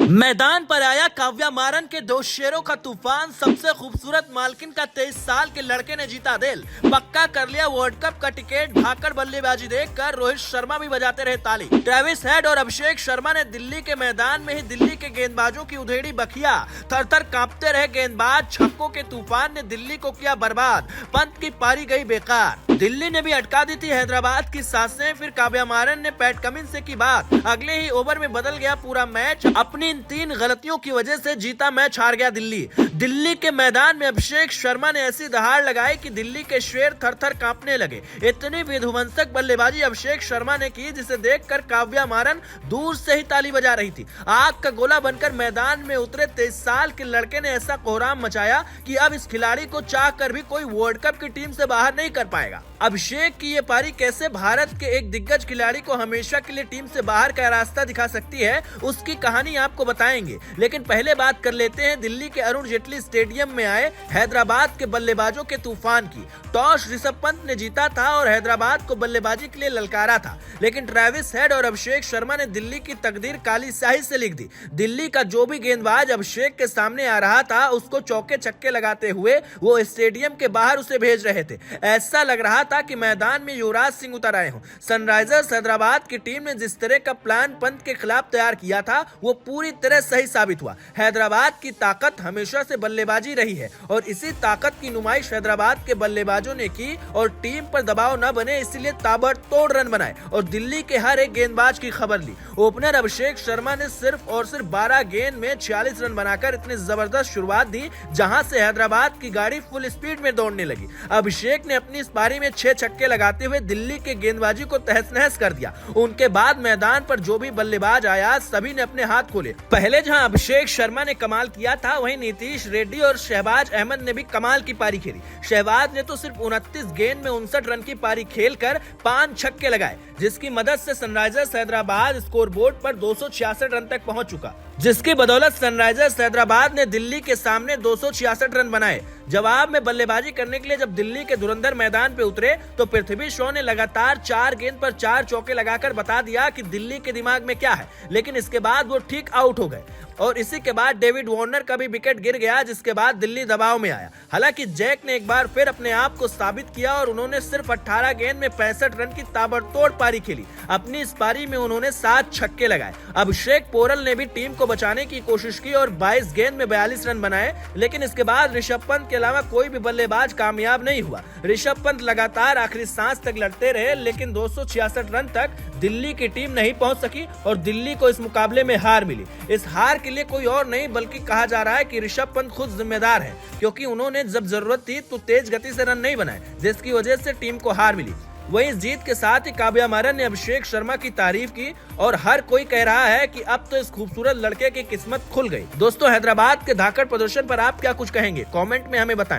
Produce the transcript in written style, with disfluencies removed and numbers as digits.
मैदान पर आया काव्या मारन के 2 शेरों का तूफान। सबसे खूबसूरत मालकिन का 23 साल के लड़के ने जीता दिल, पक्का कर लिया वर्ल्ड कप का टिकट। भाकर बल्लेबाजी देखकर रोहित शर्मा भी बजाते रहे ताली। ट्रेविस हेड और अभिषेक शर्मा ने दिल्ली के मैदान में ही दिल्ली के गेंदबाजों की उधेड़ी बखिया। थर-थर कांपते रहे गेंदबाज, छक्कों के तूफान ने दिल्ली को किया बर्बाद। पंत की पारी गई बेकार। दिल्ली ने भी अटका दी थी हैदराबाद की सांसें। फिर काव्या मारन ने पैट कमिंस से की बात। अगले ही ओवर में बदल गया पूरा मैच। अपनी इन 3 गलतियों की वजह से जीता मैच हार गया दिल्ली। दिल्ली के मैदान में अभिषेक शर्मा ने ऐसी दहाड़ लगाई कि दिल्ली के शेर थर-थर कांपने लगे। इतनी विध्वंसक बल्लेबाजी अभिषेक शर्मा ने की जिसे देखकर काव्या मारन दूर से ही ताली बजा रही थी। आग का गोला बनकर मैदान में उतरे 23 साल के लड़के ने ऐसा कोहराम मचाया कि अब इस खिलाड़ी को चाह कर भी कोई वर्ल्ड कप की टीम से बाहर नहीं कर पाएगा। अभिषेक की ये पारी कैसे भारत के एक दिग्गज खिलाड़ी को हमेशा के लिए टीम से बाहर का रास्ता दिखा सकती है, उसकी कहानी आपको बताएंगे। लेकिन पहले बात कर लेते हैं दिल्ली के अरुण जेटली स्टेडियम में आए हैदराबाद के बल्लेबाजों के तूफान की। टॉस ऋषभ पंत ने जीता था और हैदराबाद को बल्लेबाजी के लिए ललकारा था, लेकिन ट्रेविस हेड और अभिषेक शर्मा ने दिल्ली की तकदीर काली स्याही से लिख दी। दिल्ली का जो भी गेंदबाज अभिषेक के सामने आ रहा था उसको चौके छक्के लगाते हुए वो स्टेडियम के बाहर उसे भेज रहे थे। ऐसा लग रहा था कि मैदान में युवराज सिंह उतर आए हों। सनराइजर्स हैदराबाद की टीम ने जिस तरह का प्लान पंत के खिलाफ तैयार किया था वो पूरी तरह सही साबित हुआ। हैदराबाद की ताकत हमेशा से बल्लेबाजी रही है और इसी ताकत की नुमाइश हैदराबाद के बल्लेबाजों ने की और टीम पर दबाव न बने इसलिए ताबड़तोड़ रन बनाए और दिल्ली के हर एक गेंदबाज की खबर ली। ओपनर अभिषेक शर्मा ने सिर्फ और सिर्फ 12 गेंद में 46 रन बनाकर इतनी जबरदस्त शुरुआत दी जहां से हैदराबाद की गाड़ी फुल स्पीड में दौड़ने लगी। अभिषेक ने अपनी इस पारी में 6 छक्के लगाते हुए दिल्ली के गेंदबाजी को तहस नहस कर दिया। उनके बाद मैदान पर जो भी बल्लेबाज आया सभी ने अपने हाथ खोले। पहले जहां अभिषेक शर्मा ने कमाल किया था वहीं नीतीश रेड्डी और शहबाज अहमद ने भी कमाल की पारी खेली। शहबाज ने तो सिर्फ 29 गेंद में 59 रन की पारी खेलकर 5 छक्के लगाए, जिसकी मदद से सनराइजर्स हैदराबाद स्कोरबोर्ड पर 266 रन तक पहुंच चुका, जिसकी बदौलत सनराइजर्स हैदराबाद ने दिल्ली के सामने 266 रन बनाए। जवाब में बल्लेबाजी करने के लिए जब दिल्ली के धुरंधर मैदान पे उतरे तो पृथ्वी शॉ ने लगातार 4 गेंद पर 4 चौके लगाकर बता दिया कि दिल्ली के दिमाग में क्या है, लेकिन इसके बाद वो ठीक आउट हो गए और इसी के बाद डेविड वार्नर का भी विकेट गिर गया, जिसके बाद दिल्ली दबाव में आया। हालांकि जैक ने एक बार फिर अपने आप को साबित किया और उन्होंने सिर्फ 18 गेंद में 65 रन की ताबड़तोड़ पारी खेली। अपनी इस पारी में उन्होंने 7 छक्के लगाए। अभिषेक पोरल ने भी टीम को बचाने की कोशिश की और 22 गेंद में 42 रन बनाए, लेकिन इसके बाद ऋषभ पंत के अलावा कोई भी बल्लेबाज कामयाब नहीं हुआ। ऋषभ पंत लगातार आखिरी सांस तक लड़ते रहे, लेकिन 266 रन तक दिल्ली की टीम नहीं पहुंच सकी और दिल्ली को इस मुकाबले में हार मिली। इस हार के लिए कोई और नहीं बल्कि कहा जा रहा है कि ऋषभ पंत खुद जिम्मेदार है, क्योंकि उन्होंने जब जरूरत थी तो तेज गति से रन नहीं बनाए, जिसकी वजह से टीम को हार मिली। वहीं इस जीत के साथ ही काव्या मारन ने अभिषेक शर्मा की तारीफ की और हर कोई कह रहा है कि अब तो इस खूबसूरत लड़के की किस्मत खुल गई। दोस्तों, हैदराबाद के धाकड़ प्रदर्शन पर आप क्या कुछ कहेंगे? कमेंट में हमें बताएं।